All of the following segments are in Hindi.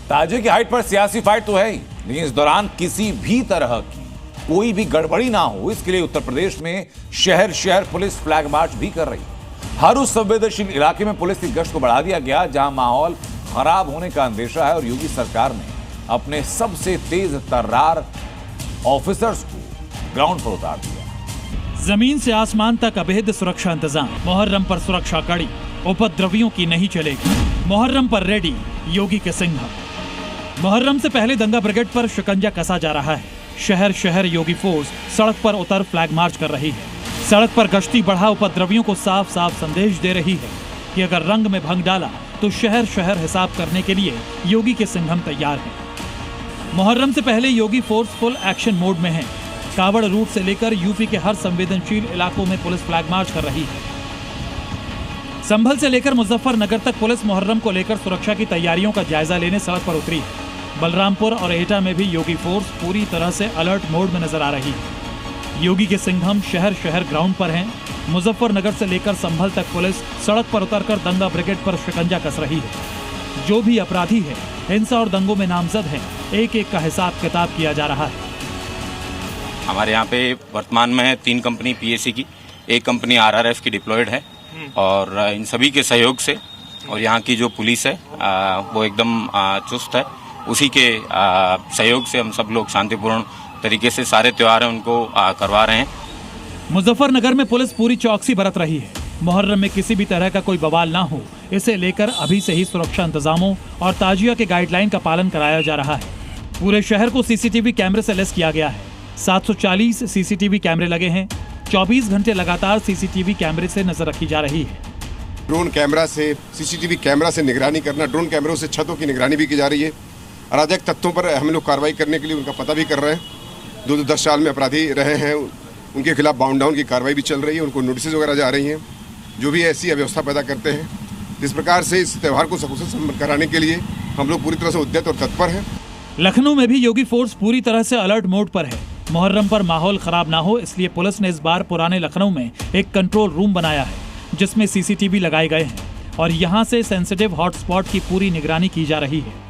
ताजिया की हाइट पर सियासी फाइट तो है ही, लेकिन इस दौरान किसी भी तरह की कोई भी गड़बड़ी ना हो, इसके लिए उत्तर प्रदेश में शहर शहर पुलिस फ्लैग मार्च भी कर रही है। हर उस संवेदनशील इलाके में पुलिस की गश्त को बढ़ा दिया गया जहां माहौल खराब होने का अंदेशा है और योगी सरकार ने अपने सबसे तेज तर्रार ऑफिसर्स को ग्राउंड पर उतार दिया। जमीन से आसमान तक अभेद्य सुरक्षा इंतजाम, मुहर्रम पर सुरक्षा कड़ी, उपद्रवियों की नहीं चलेगी। मुहर्रम पर रेडी योगी के सिंघम। मुहर्रम से पहले दंगा ब्रिगेड पर शिकंजा कसा जा रहा है। शहर शहर योगी फोर्स सड़क पर उतर फ्लैग मार्च कर रही है। सड़क पर गश्ती बढ़ा उपद्रवियों को साफ साफ संदेश दे रही है कि अगर रंग में भंग डाला तो शहर शहर हिसाब करने के लिए योगी के सिंघम तैयार है। मुहर्रम से पहले योगी फोर्स फुल एक्शन मोड में है। कावड़ रूट से लेकर यूपी के हर संवेदनशील इलाकों में पुलिस फ्लैग मार्च कर रही है। संभल से लेकर मुजफ्फरनगर तक पुलिस मुहर्रम को लेकर सुरक्षा की तैयारियों का जायजा लेने सड़क पर उतरी है। बलरामपुर और एटा में भी योगी फोर्स पूरी तरह से अलर्ट मोड में नजर आ रही है। योगी के सिंघम शहर शहर ग्राउंड पर हैं। मुजफ्फरनगर से लेकर संभल तक पुलिस सड़क पर उतरकर दंगा ब्रिगेड पर शिकंजा कस रही है। जो भी अपराधी है, हिंसा और दंगों में नामजद है, एक एक का हिसाब किताब किया जा रहा है। हमारे यहाँ पे वर्तमान में 3 कंपनी पीएसी की, 1 कंपनी आरआरएफ की डिप्लॉयड है और इन सभी के सहयोग से और यहाँ की जो पुलिस है वो एकदम चुस्त है। उसी के सहयोग से हम सब लोग शांतिपूर्ण तरीके से सारे त्योहार हैं उनको करवा रहे हैं। मुजफ्फरनगर में पुलिस पूरी चौकसी बरत रही है। मुहर्रम में किसी भी तरह का कोई बवाल ना हो, इसे लेकर अभी से ही सुरक्षा इंतजामों और ताजिया के गाइडलाइन का पालन कराया जा रहा है। पूरे शहर को सीसीटीवी कैमरे से लैस किया गया है। 740 सीसीटीवी कैमरे लगे हैं। 24 घंटे लगातार सीसीटीवी कैमरे से नजर रखी जा रही है। ड्रोन कैमरा से, सीसीटीवी कैमरा से निगरानी करना, ड्रोन कैमरों से छतों की निगरानी भी की जा रही है। अराजक तत्वों पर हम लोग कार्रवाई करने के लिए उनका पता भी कर रहे हैं। 2-10 साल में अपराधी रहे हैं, उनके खिलाफ बाउंड डाउन की कार्रवाई भी चल रही है। उनको नोटिस वगैरह जा रही हैं जो भी ऐसी अव्यवस्था पैदा करते हैं। इस प्रकार से इस त्यौहार को सकुशल संपन्न कराने के लिए हम लोग पूरी तरह से उद्यत और तत्पर हैं। लखनऊ में भी योगी फोर्स पूरी तरह से अलर्ट मोड पर है। मुहर्रम पर माहौल खराब ना हो, इसलिए पुलिस ने इस बार पुराने लखनऊ में एक कंट्रोल रूम बनाया है जिसमें सीसीटीवी लगाए गए हैं और यहां से सेंसिटिव हॉटस्पॉट की पूरी निगरानी की जा रही है।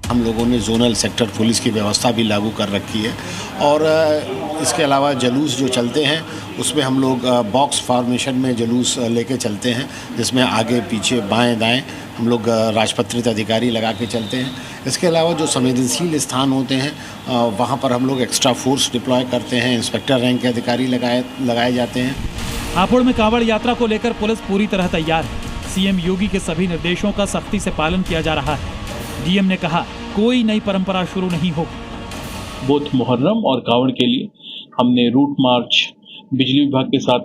हम लोगों ने जोनल सेक्टर पुलिस की व्यवस्था भी लागू कर रखी है और इसके अलावा जुलूस जो चलते हैं उसमें हम लोग बॉक्स फॉर्मेशन में जुलूस लेके चलते हैं, जिसमें आगे पीछे बाएं दाएं हम लोग राजपत्रित अधिकारी लगा के चलते हैं। इसके अलावा जो संवेदनशील स्थान होते हैं वहाँ पर हम लोग एक्स्ट्रा फोर्स डिप्लॉय करते हैं। इंस्पेक्टर रैंक के अधिकारी लगाए जाते हैं। हापुड़ में कांवड़ यात्रा को लेकर पुलिस पूरी तरह तैयार है। सीएम योगी के सभी निर्देशों का सख्ती से पालन किया जा रहा है। डीएम ने कहा कोई नई परंपरा शुरू नहीं हो। बोथ मुहर्रम और कावड़ के लिए हमने रूट मार्च बिजली विभाग के साथ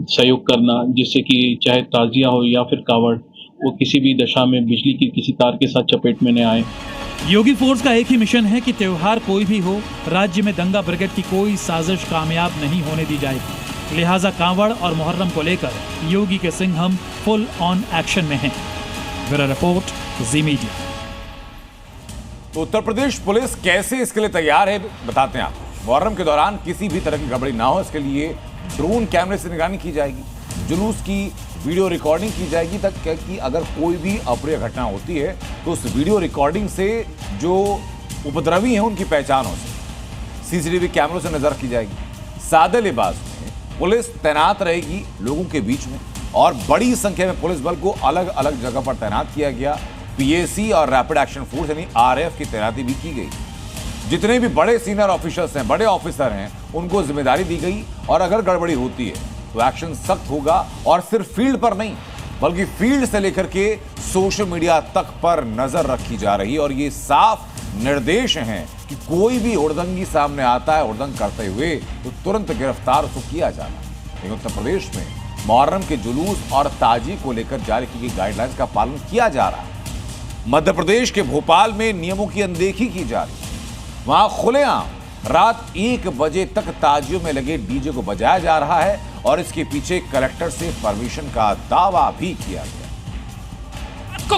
सहयोग करना, जिससे कि चाहे ताजिया हो या फिर कावड़, वो किसी भी दशा में बिजली की किसी तार के साथ चपेट में न आए। योगी फोर्स का एक ही मिशन है कि त्योहार कोई भी हो, राज्य में दंगा ब्रिगेड की कोई साजिश कामयाब नहीं होने दी जाएगी। लिहाजा कांवड़ और मुहर्रम को लेकर योगी के सिंघम फुल ऑन एक्शन में हैं। ब्यूरो रिपोर्ट, जी मीडिया। तो उत्तर प्रदेश पुलिस कैसे इसके लिए तैयार है बताते हैं आपको। मुहर्रम के दौरान किसी भी तरह की गड़बड़ी ना हो, इसके लिए ड्रोन कैमरे से निगरानी की जाएगी। जुलूस की वीडियो रिकॉर्डिंग की जाएगी तक कि अगर कोई भी अप्रिय घटना होती है तो उस वीडियो रिकॉर्डिंग से जो उपद्रवी हैं उनकी पहचान हो सके। सीसीटीवी कैमरों से नजर की जाएगी। सादे लिबास में पुलिस तैनात रहेगी लोगों के बीच में और बड़ी संख्या में पुलिस बल को अलग अलग जगह पर तैनात किया गया। पीएसी और रैपिड एक्शन फोर्स यानी आरएफ की तैनाती भी की गई। जितने भी बड़े सीनियर ऑफिसर्स हैं, बड़े ऑफिसर हैं, उनको जिम्मेदारी दी गई और अगर गड़बड़ी होती है तो एक्शन सख्त होगा और सिर्फ फील्ड पर नहीं बल्कि फील्ड से लेकर के सोशल मीडिया तक पर नजर रखी जा रही है। और ये साफ निर्देश हैं कि कोई भी हुड़दंगी सामने आता है हुड़दंग करते हुए तो तुरंत गिरफ्तार उसको किया जाना। लेकिन उत्तर प्रदेश में मुहर्रम के जुलूस और ताजी को लेकर जारी की गई गाइडलाइंस का पालन किया जा रहा है। मध्य प्रदेश के भोपाल में नियमों की अनदेखी की जा रही है। वहां खुलेआम रात 1 बजे तक ताजियों में लगे डीजे को बजाया जा रहा है और इसके पीछे कलेक्टर से परमिशन का दावा भी किया गया। आपको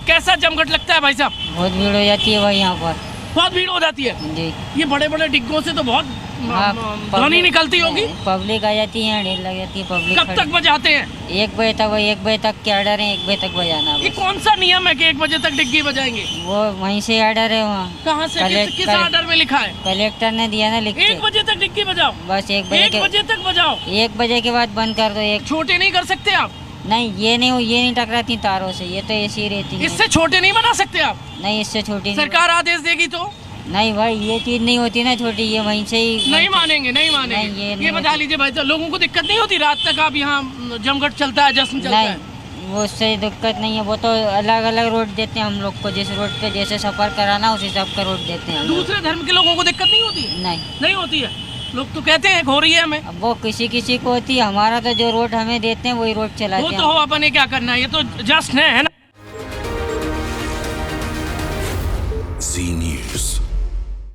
कैसा जमघट लगता है भाई साहब? बहुत भीड़ हो जाती है भाई, यहाँ पर बहुत भीड़ हो जाती है जी। ये बड़े बड़े डिग्गों से तो बहुत हाँ, ध्वनि निकलती होगी। पब्लिक आ जाती है, ढेर लग जाती है पब्लिक। कब तक बजाते हैं? 1 बजे तक। वही 1 बजे तक के ऑर्डर है, 1 बजे तक बजाना। ये कौन सा नियम है कि 1 बजे तक डिग्गी बजाएंगे? वो वहीं से ऑर्डर है वहाँ। कहाँ से? किस ऑर्डर में लिखा है? कलेक्टर ने दिया ना लिख के। 1 बजे तक डिग्गी बजाओ। बस 1 बजे तक बजाओ। 1 बजे के बाद बंद कर दो। एक छोटे नहीं कर सकते आप? नहीं, ये नहीं टकराती तारों से, ये तो ऐसी रहती है। इससे छोटे नहीं बना सकते आप? नहीं, इससे छोटी सरकार आदेश देगी तो? नहीं भाई, ये चीज नहीं होती ना छोटी, ये वहीं से ही नहीं मानेंगे। नहीं, ये बता लीजिए भाई, तो लोगों को दिक्कत नहीं होती? रात तक आप यहाँ जमघट चलता है, जश्न चलता है? वो उससे दिक्कत नहीं है। वो तो अलग अलग रोड देते हैं हम लोग को, जिस रोड पे जैसे सफर कराना उस हिसाब का रोड देते हैं। दूसरे धर्म के लोगों को दिक्कत नहीं होती? नहीं होती है। लोग तो कहते हैं हो रही है हमें। अब वो किसी को होती है, हमारा तो जो रोड हमें देते हैं वही रोड चलाते हैं। वो तो हो, अपन ने क्या करना है, ये तो जश्न है ना।